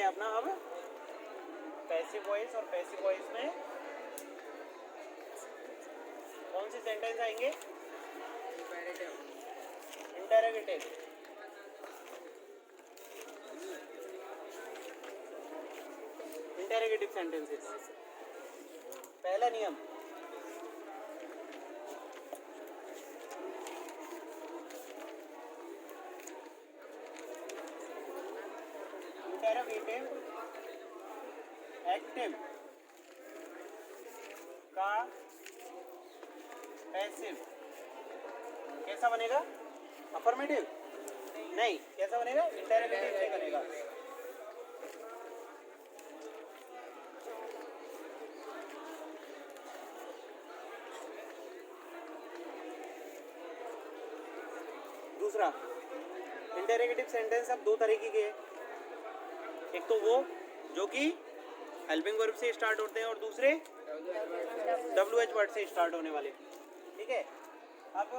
अपना अब passive voice, और पैसिव वॉइस में कौन से सेंटेंस आएंगे? इंटरोगेटिव। Interrogative sentences. पहला नियम, इंटरोगेटिव एक्टिव का पैसिव कैसा बनेगा? अफर्मेटिव नहीं, कैसा बनेगा? इंटरोगेटिव से बनेगा। दूसरा, इंटरोगेटिव सेंटेंस अब दो तरीके के हैं। एक तो वो जो कि हेल्पिंग वर्ब से स्टार्ट होते हैं, और दूसरे WH वर्ड से स्टार्ट होने वाले। ठीक है, अब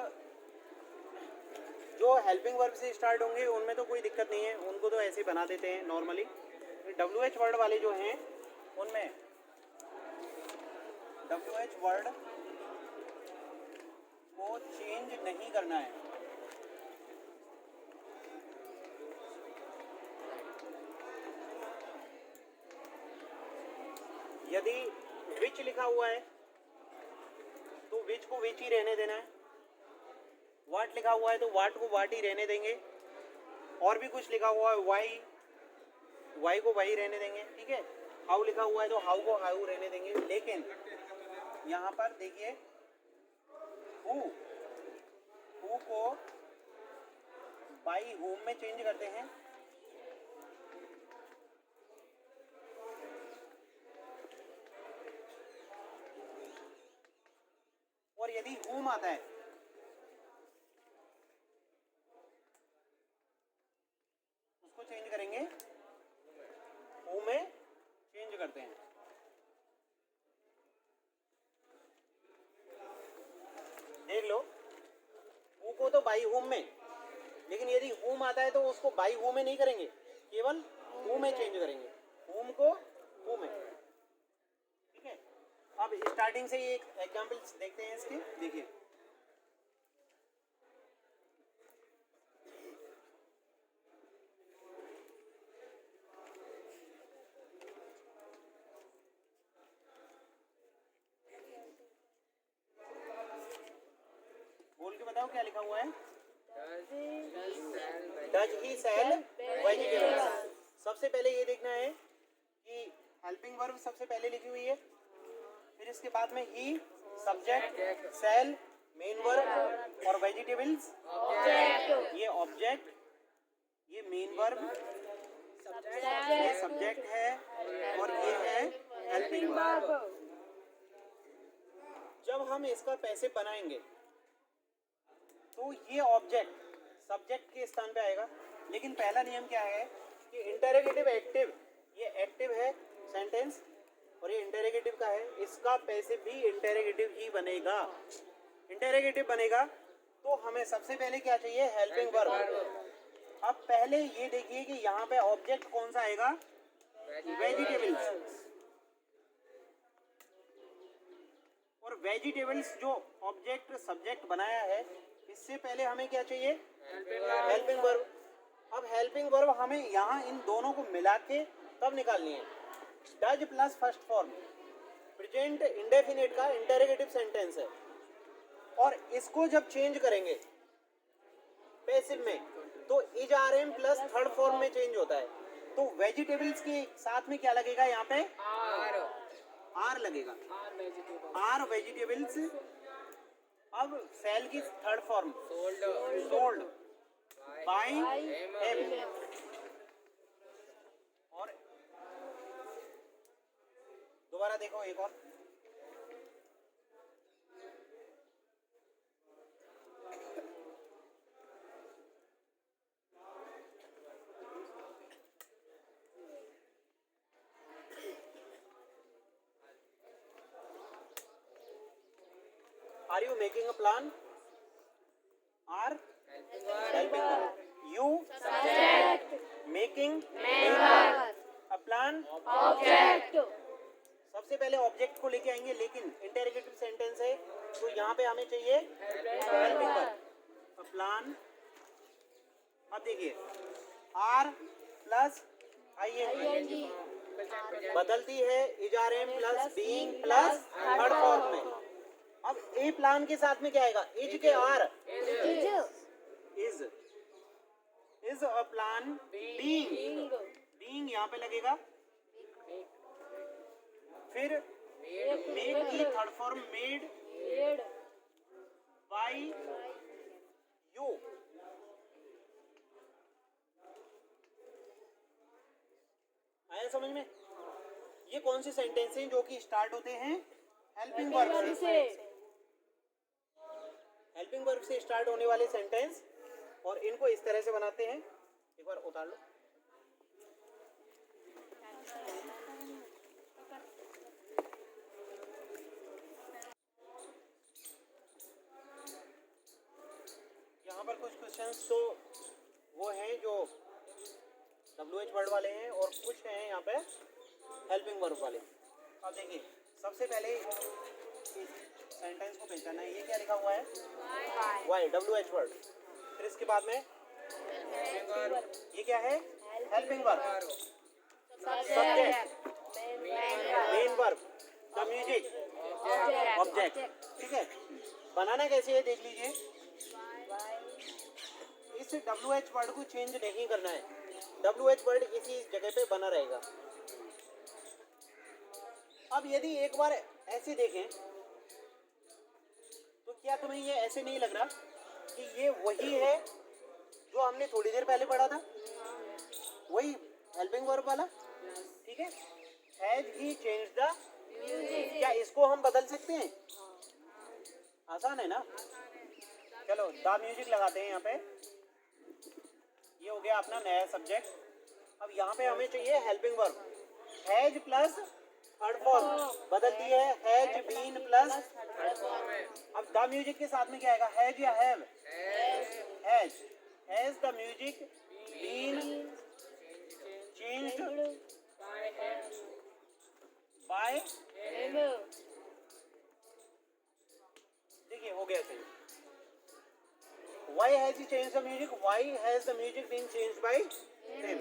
जो हेल्पिंग वर्ब से स्टार्ट होंगे उनमें तो कोई दिक्कत नहीं है, उनको तो ऐसे ही बना देते हैं नॉर्मली। WH वर्ड वाले जो हैं उनमें WH वर्ड को चेंज नहीं करना है। यदि विच लिखा हुआ है तो विच को विच ही रहने देना है। वाट लिखा हुआ है तो वाट को वाट ही रहने देंगे। और भी कुछ लिखा हुआ है वाई, वाई को वाई रहने देंगे। ठीक है, हाउ लिखा हुआ है तो हाउ को हाउ रहने देंगे। लेकिन यहाँ पर देखिए, हु को बाई होम में चेंज करते हैं। और यदि whom आता है उसको चेंज करेंगे, who में चेंज करते हैं। देख लो, who को तो by whom में, लेकिन यदि whom आता है तो उसको by who में नहीं करेंगे, केवल who में चेंज करेंगे। whom को who में। ठीक है, अब स्टार्टिंग से एक एग्जांपल देखते हैं इसके। देखिए, बोल के बताओ क्या लिखा हुआ है? Does he sell vegetables. सबसे पहले ये देखना है कि हेल्पिंग वर्ब सबसे पहले लिखी हुई है, फिर इसके बाद में ही, सब्जेक्ट, सेल, मेन वर्ब और वेजिटेबल्स ये ऑब्जेक्ट, ये मेन वर्ब, ये सब्जेक्ट है और ये है हेल्पिंग वर्ब। जब हम इसका पैसिव बनाएंगे तो ये ऑब्जेक्ट सब्जेक्ट के स्थान पे आएगा। लेकिन पहला नियम क्या है कि इंटरोगेटिव एक्टिव, ये एक्टिव है सेंटेंस और ये इंटरोगेटिव का है, इसका पैसिव भी इंटरोगेटिव ही बनेगा। इंटरोगेटिव बनेगा तो हमें सबसे पहले क्या चाहिए? Helping verb. अब पहले ये देखिए कि यहाँ पे ऑब्जेक्ट कौन सा आएगा? वेजिटेबल्स। और वेजिटेबल्स जो ऑब्जेक्ट सब्जेक्ट बनाया है, इससे पहले हमें क्या चाहिए? Helping verb. अब हेल्पिंग वर्ब हमें यहाँ इन दोनों को मिला के तब निकालनी है। Does plus first form present indefinite का इंटरोगेटिव सेंटेंस है, और इसको जब चेंज करेंगे पैसिव में तो is are am plus third form में चेंज होता है। तो वेजिटेबल्स के साथ में क्या लगेगा? यहाँ पे आर लगेगा, आर वेजिटेबल्स। अब सेल की third form sold by him. और दोबारा देखो एक और, Are you making a plan? Are helping. You subject. Making main verb. अब ऑब्जेक्ट को लेके आएंगे, लेकिन इंटेरोगेटिव सेंटेंस है तो यहाँ पे हमें चाहिए हेल्पिंग वर्ब। प्लान, अब देखिए आर प्लस आईएनजी बदलती है is are am plus being plus third form में। अब ए प्लान के साथ में क्या आएगा? इज के are is a plan being, being यहाँ पे लगेगा। फिर मेड की third form made by you. आया समझ में? ये कौन से सेंटेंस हैं जो कि स्टार्ट होते हैं हेल्पिंग वर्ब से? हेल्पिंग वर्ब से स्टार्ट होने वाले सेंटेंस, और इनको इस तरह से बनाते हैं। एक बार उतार लो। यहाँ पर कुछ क्वेश्चंस तो वो हैं जो WH वर्ड वाले हैं और कुछ हैं यहाँ पे हेल्पिंग वर्ब वाले। अब देखिए सबसे पहले इस सेंटेंस को पहचाना है, ये क्या लिखा हुआ है? Why, WH word. फिर इसके बाद में ये क्या है? Helping verb, subject, main verb, the music, object. ठीक है, बनाना कैसे है देख लीजिए। इस WH वर्ड को चेंज नहीं करना है, WH वर्ड इसी जगह पे बना रहेगा। अब यदि एक बार ऐसे देखें तो क्या तुम्हें ये ऐसे नहीं लग रहा कि ये वही है जो हमने थोड़ी देर पहले पढ़ा था? वही हेल्पिंग वर्ब वाला। ठीक है, हैज ही चेंज्ड द, क्या इसको हम बदल सकते हैं? आसान है ना। चलो द म्यूजिक लगाते हैं यहाँ पे। ये हो गया अपना नया सब्जेक्ट। अब यहाँ पे हमें चाहिए helping verb. Has plus third form बदलती है हैज बीन प्लस। अब द म्यूजिक के साथ में क्या आएगा? हैज या have? Has the music been changed by. देखिए हो गया सही। Why has he changed the music? Why has the music been changed by him?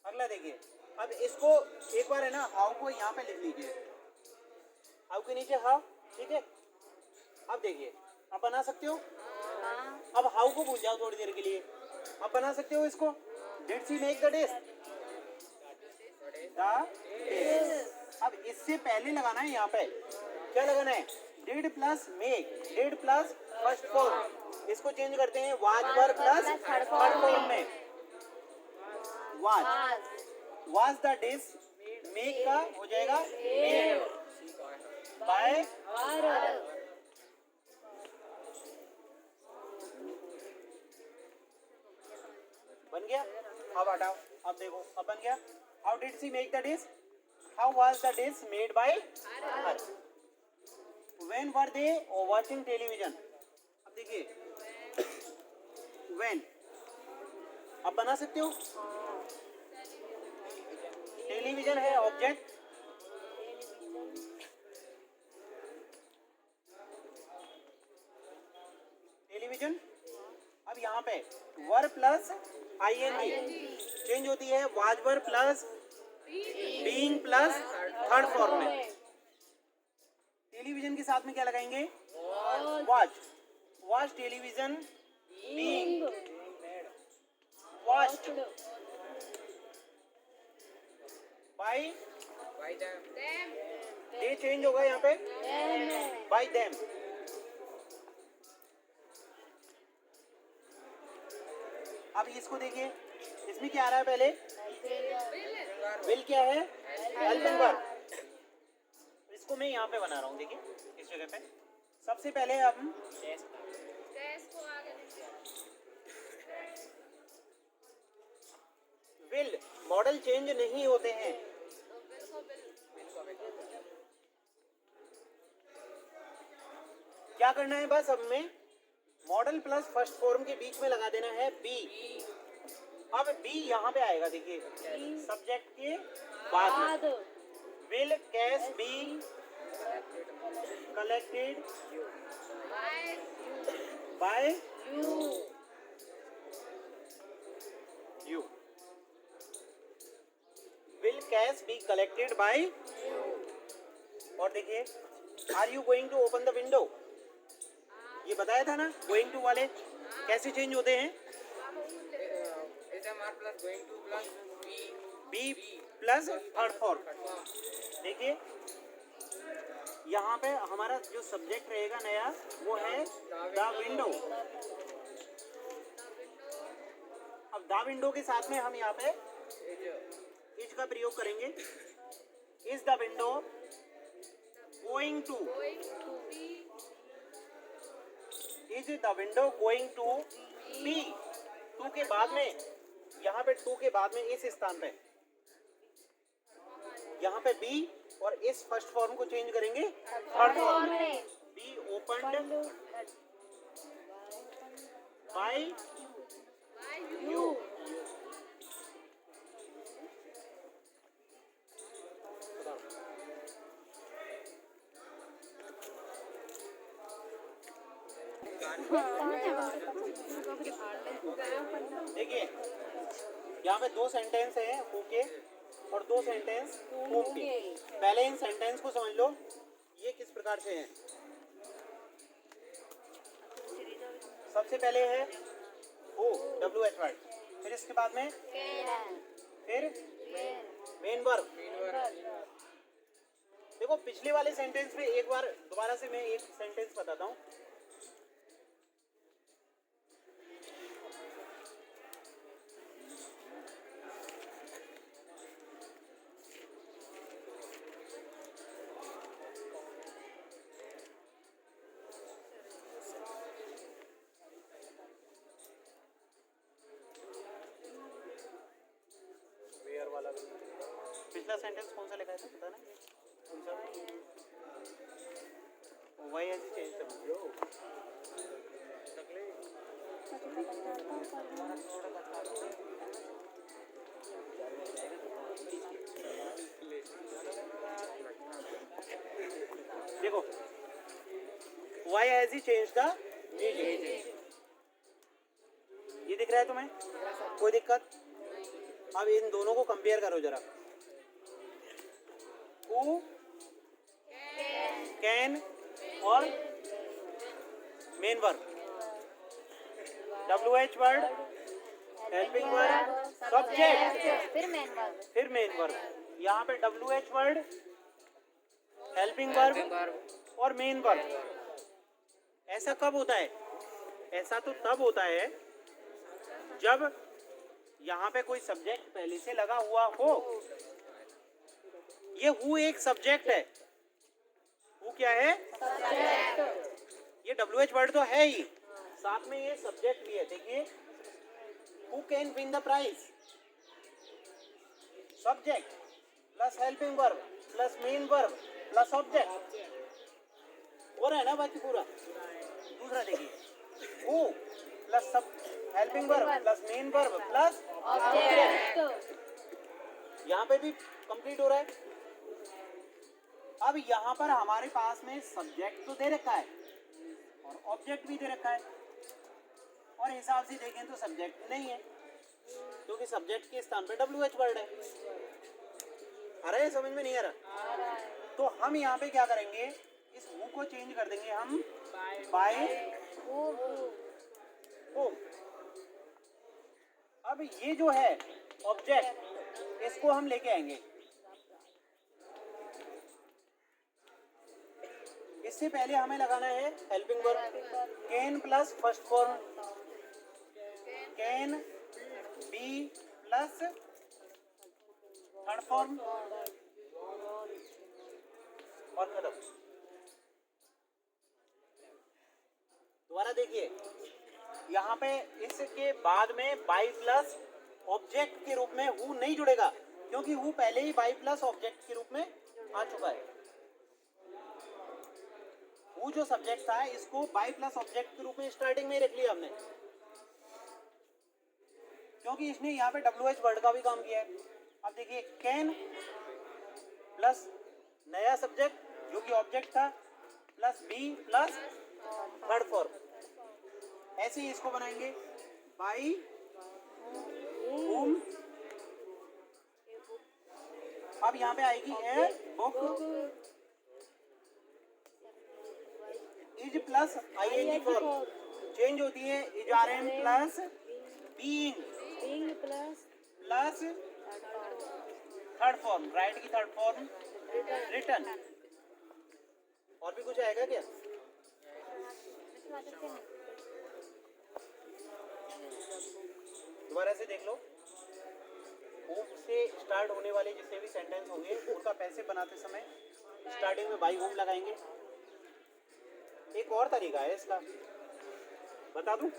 अगला देखिए, अब इसको एक बार है ना हाउ को यहाँ पे लिख लीजिए, हाउ के नीचे हाउ। ठीक है, अब देखिए अब बना सकते हो। अब हाउ को भूल जाओ थोड़ी देर के लिए, अब बना सकते हो इसको। Did she make the dish? अब इससे पहले लगाना है यहाँ पे, क्या लगाना है? Did plus make, did plus first form. इसको चेंज करते हैं was were plus third form में। वाज द डिश, मेक का हो जाएगा मेड बाय। बन गया। अब हटाओ, अब देखो अब बन गया। How did she make the dish? How was the dish made by her? When were they watching television? अब देखिए व्हेन, अब बना सकते हो। टेलीविजन है ऑब्जेक्ट, टेलीविजन। अब यहाँ पे वर प्लस आईएनजी चेंज होती है was were plus being plus third form में। टेलीविजन के साथ में क्या लगाएंगे? Watch, watch television being watched bye them. ये चेंज होगा यहाँ पे बाय देम। अब इसको देखिए, इसमें क्या आ रहा है? पहले विल क्या है? Helping verb. इसको मैं यहाँ पे बना रहा हूँ, देखिए इस जगह पे। सबसे पहले हम विल, मॉडल चेंज नहीं होते हैं। क्या करना है? बस अब में मॉडल प्लस फर्स्ट फॉर्म के बीच में लगा देना है बी। अब बी यहाँ पे आएगा, देखिए सब्जेक्ट के बाद में। will cash be collected by you? Will cash be collected by? और देखिए, are you going to open the window? ये बताया था ना, going to वाले कैसे चेंज होते हैं? Be plus third form. देखिए यहाँ पे हमारा जो सब्जेक्ट रहेगा नया वो है द विंडो। अब द विंडो के साथ में हम यहाँ पे इज का प्रयोग करेंगे। Is the window going to, is the window going to be. To के बाद में, यहाँ पे टू के बाद में इस स्थान पे यहाँ पे बी और इस फर्स्ट फॉर्म को चेंज करेंगे थर्ड फॉर्म में। Be opened by you. देखिए यहाँ पे दो सेंटेंस हैं हु के और दो सेंटेंस whom के। पहले इन सेंटेंस को समझ लो, ये किस प्रकार से हैं। सबसे पहले है who, WH वर्ड, फिर इसके बाद में फिर मेन वर्ब। देखो पिछले वाले सेंटेंस में एक बार दोबारा से मैं एक सेंटेंस बताता हूँ। पिछला सेंटेंस कौन सा लिखा है पता ना? कौन सा? वही ऐसे चेंज कर दो। देखो why has he changed the DJ? ये दिख रहा है तुम्हें? कोई दिक्कत? अब इन दोनों को कंपेयर करो जरा। Who can और main verb, WH word, helping verb, subject, फिर मेन वर्ब। यहाँ पे WH वर्ड, हेल्पिंग वर्ब और मेन वर्ब। ऐसा कब होता है? ऐसा तो तब होता है जब यहाँ पे कोई सब्जेक्ट पहले से लगा हुआ हो। ये हु एक सब्जेक्ट है। हु क्या है? सब्जेक्ट। ये WH वर्ड तो है ही, साथ में ये सब्जेक्ट भी है। देखिए who can win the prize, subject plus helping verb plus main verb plus object. हो रहा है ना बाकी पूरा? दूसरा देखिए हु प्लस सब helping verb plus main verb plus object. यहाँ पे भी कंप्लीट हो रहा है। अब यहाँ पर हमारे पास में सब्जेक्ट तो दे रखा है और ऑब्जेक्ट भी दे रखा है, और हिसाब से देखें तो सब्जेक्ट नहीं है क्योंकि सब्जेक्ट के स्थान पे WH वर्ड है। आ रहा है समझ में? नहीं आ रहा? तो हम यहाँ पे क्या करेंगे, इस हु को चेंज कर देंगे हम बाय whom। अब ये जो है ऑब्जेक्ट, इसको हम लेके आएंगे। इससे पहले हमें लगाना है helping verb. Can plus first form, can be plus third form और खत्म। दोबारा देखिए यहाँ पे इसके बाद में बाई प्लस ऑब्जेक्ट के रूप में हु नहीं जुड़ेगा क्योंकि हु पहले ही बाई प्लस ऑब्जेक्ट के रूप में आ चुका है। हु जो सब्जेक्ट था इसको बाई प्लस ऑब्जेक्ट के रूप में स्टार्टिंग में ही रख लिया हमने क्योंकि इसने यहाँ पे WH वर्ड का भी काम किया है। अब देखिए कैन प्लस नया सब्जेक्ट जो कि ऑब्जेक्ट था plus be plus third form. ऐसे ही इसको बनाएंगे बाई होम। अब यहाँ पे आएगी a book is plus ING form change होती है is are am plus being plus third form write की थर्ड फॉर्म रिटर्न। और भी कुछ आएगा क्या? दोबारा से देख लो। होम से स्टार्ट होने वाले जितने भी सेंटेंस होंगे उनका पैसे बनाते समय स्टार्टिंग में बाई होम लगाएंगे। एक और तरीका है इसका, बता दूं?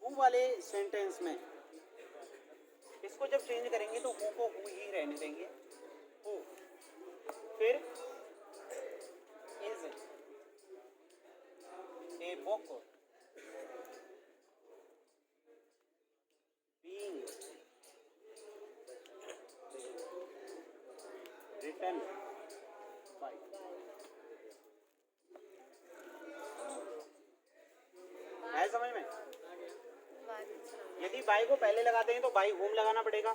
हु वाले सेंटेंस में इसको जब चेंज करेंगे तो हु को हु ही रहने देंगे। हु फिर is a book being written by. है समझ में? यदि बाई को पहले लगाते हैं तो बाई होम लगाना पड़ेगा,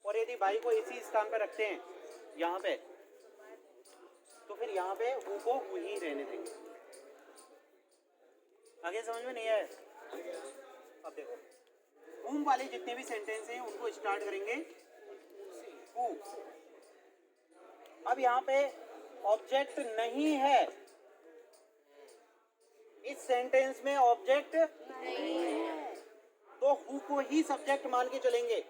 और यदि बाई को इसी स्थान पर रखते हैं यहाँ पे तो फिर यहाँ पे हु को हु ही रहने देंगे। आगे समझ में नहीं आया? अब देखो होम वाले जितने भी सेंटेंस हैं उनको स्टार्ट करेंगे हु। अब यहाँ पे ऑब्जेक्ट नहीं है, इस सेंटेंस में ऑब्जेक्ट नहीं है तो हु को ही सब्जेक्ट मान के चलेंगे।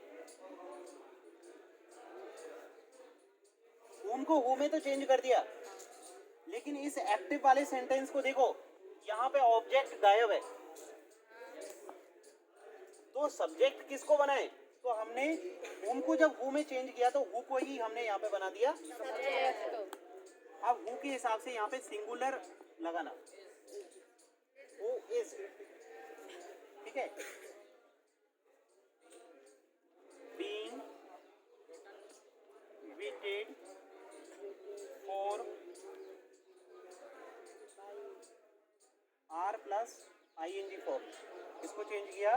उनको हु में तो चेंज कर दिया, लेकिन इस एक्टिव वाले सेंटेंस को देखो, यहाँ पे ऑब्जेक्ट गायब है तो सब्जेक्ट किसको बनाए? तो हमने उनको जब हु में चेंज किया तो हु को ही हमने यहाँ पे बना दिया सब्जेक्ट। अब हु के हिसाब से यहाँ पे सिंगुलर लगाना, हु इज, ठीक है। Being waited for are plus ING form, इसको चेंज किया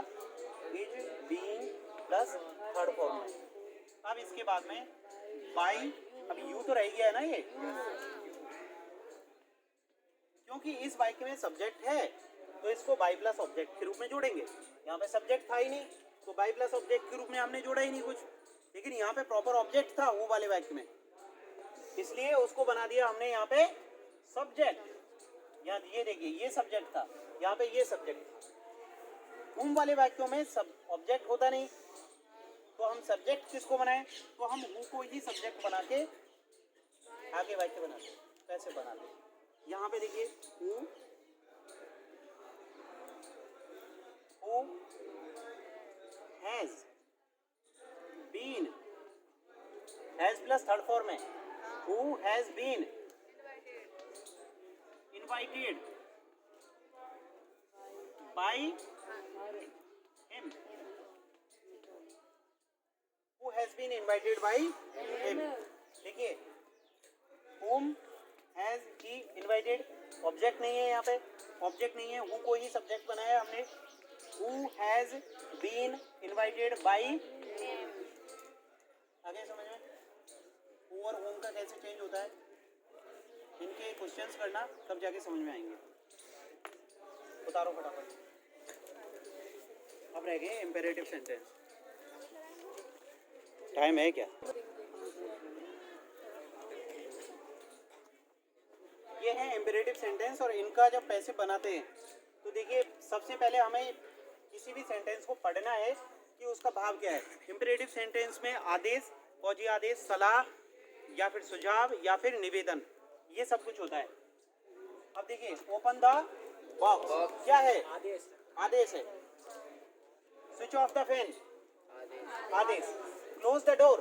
is being plus third form. अब इसके बाद में बाई, अब यू तो रह गया है ना ये, क्योंकि इस वाक्य में सब्जेक्ट है तो इसको बाई प्लस ऑब्जेक्ट के रूप में जोड़ेंगे। यहाँ पे सब्जेक्ट था ही नहीं तो बाई प्लस ऑब्जेक्ट के रूप में हमने जोड़ा ही नहीं कुछ, लेकिन यहाँ पे प्रॉपर ऑब्जेक्ट था वो वाले वाक्य में, इसलिए उसको बना दिया हमने यहाँ पे सब्जेक्ट। यहाँ ये देखिए ये सब्जेक्ट था, यहाँ पे ये सब्जेक्ट था। होम वाले वाक्यों में सब ऑब्जेक्ट होता नहीं तो हम सब्जेक्ट किसको बनाएं? तो हम हु को ही सब्जेक्ट बना के आगे वाक्य बनाते, कैसे बनाते? यहाँ पे देखिए who has been, has plus third form है, who has been invited by him, who has been invited by him। देखिए whom has he invited, object नहीं है यहाँ पे, ऑब्जेक्ट नहीं है, who को ही सब्जेक्ट बनाया हमने, who has been invited by him। आगे समझ में? who और whom का कैसे चेंज होता है, इनके क्वेश्चंस करना तब जाके समझ में आएंगे। उतारो फटाफट। अब रह गए इम्पेरेटिव सेंटेंस, टाइम है क्या? ये है इम्पेरेटिव सेंटेंस, और इनका जब पैसे बनाते हैं तो देखिए सबसे पहले हमें किसी भी सेंटेंस को पढ़ना है कि उसका भाव क्या है। इम्पेरेटिव सेंटेंस में आदेश, फौजी आदेश, सलाह या फिर सुझाव या फिर निवेदन, ये सब कुछ होता है। अब देखिए ओपन द बॉक्स क्या है? आदेश, आदेश है। स्विच ऑफ द फैन, आदेश। Close the door,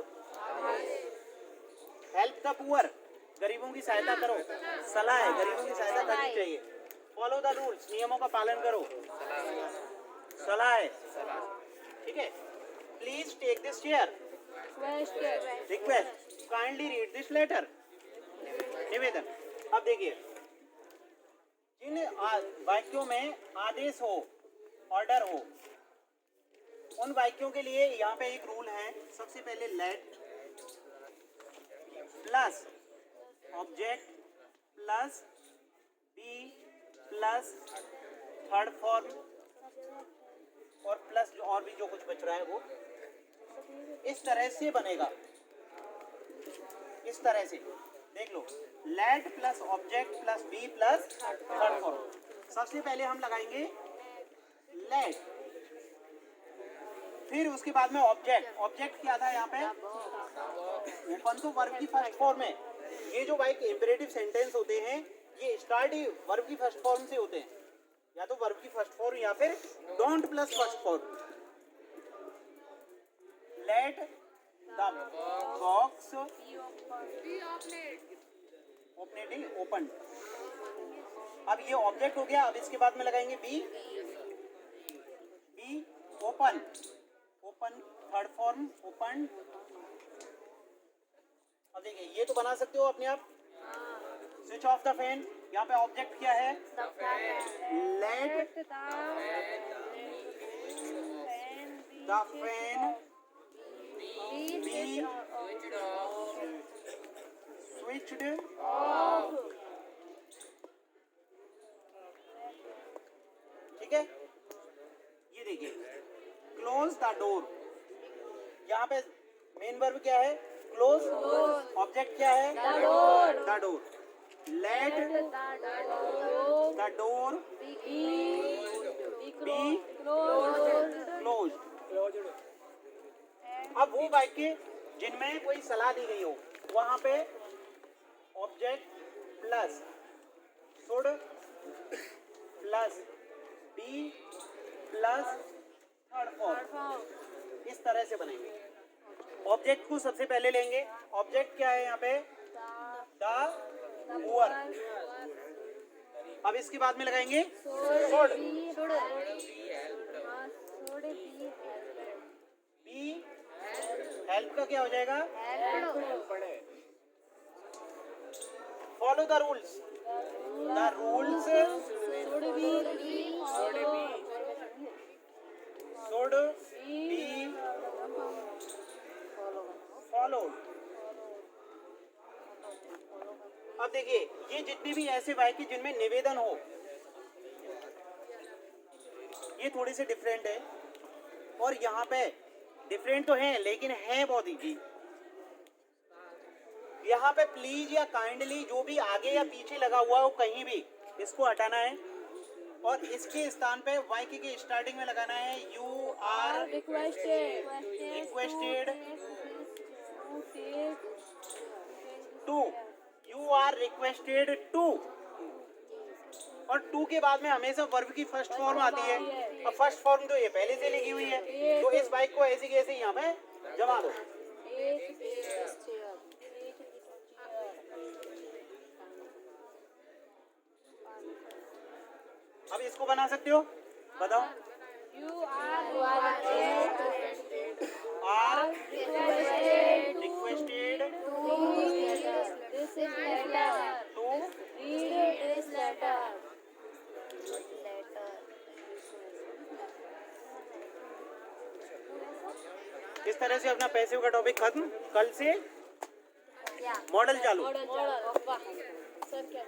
help the poor, गरीबों की सहायता करो, सलाह है, गरीबों की सहायता करनी चाहिए। फॉलो द रूल्स, नियमों का पालन करो, सलाह है, ठीक है। Please take this chair, request kindly read this letter, निवेदन। अब देखिए, जिन वाक्यों में आदेश हो, ऑर्डर हो, उन वाक्यों के लिए यहाँ पे एक रूल है। सबसे पहले let plus object plus be plus third form और प्लस और भी जो कुछ बच रहा है वो इस तरह से बनेगा। इस तरह से देख लो, let plus object plus be plus third form. सबसे पहले हम लगाएंगे लेट, फिर उसके बाद में ऑब्जेक्ट। ऑब्जेक्ट क्या था यहाँ पे? ओपन तो वर्ब की फर्स्ट फॉर्म है। ये जो भाई इंपेरेटिव सेंटेंस होते हैं ये स्टार्ट ही वर्ब की फर्स्ट फॉर्म से होते हैं, या तो वर्ब की फर्स्ट फॉर्म या फिर don't plus first form. Let the box open. अब ये ऑब्जेक्ट हो गया। अब इसके बाद में लगाएंगे be open. Open third form open. अब देखिए, ये तो बना सकते हो अपने आप। स्विच ऑफ द फैन, यहाँ पे ऑब्जेक्ट क्या है? Let the fan B switched off. ठीक है, ये देखिए क्लोज द डोर। यहाँ पे मेन वर्ब क्या है? क्लोज। ऑब्जेक्ट क्या है? The door. Let the door be close. अब वो वाक्य जिनमें कोई सलाह दी गई हो, वहां पे object plus should plus be plus third form, इस तरह से बनेंगे। ऑब्जेक्ट को सबसे पहले लेंगे। ऑब्जेक्ट क्या है यहाँ पे? The poor. अब इसके बाद में लगाएंगे शुड। बी हेल्प का क्या हो जाएगा? Follow the rules. The rules should be followed. अब देखिए, ये जितने भी ऐसे वाक्य जिनमें निवेदन हो, ये थोड़े से डिफरेंट है। और यहाँ पे डिफरेंट तो हैं लेकिन है बहुत इजी। यहाँ पे प्लीज या काइंडली जो भी आगे या पीछे लगा हुआ हो कहीं भी इसको हटाना है, और इसके स्थान पे वाक्य के स्टार्टिंग में लगाना है you are requested to. You are requested to, और टू के बाद में हमेशा वर्ब की फर्स्ट फॉर्म आती है। अब फर्स्ट फॉर्म तो ये पहले से लिखी हुई है, तो इस बाइक को ऐसी कैसे यहाँ पे जमा दो। अब इसको बना सकते हो, बताओ। यू आर रिक्वेस्टेड टू इस तरह से अपना पैसिव का टॉपिक खत्म। कल से मॉडल चालू। सर क्या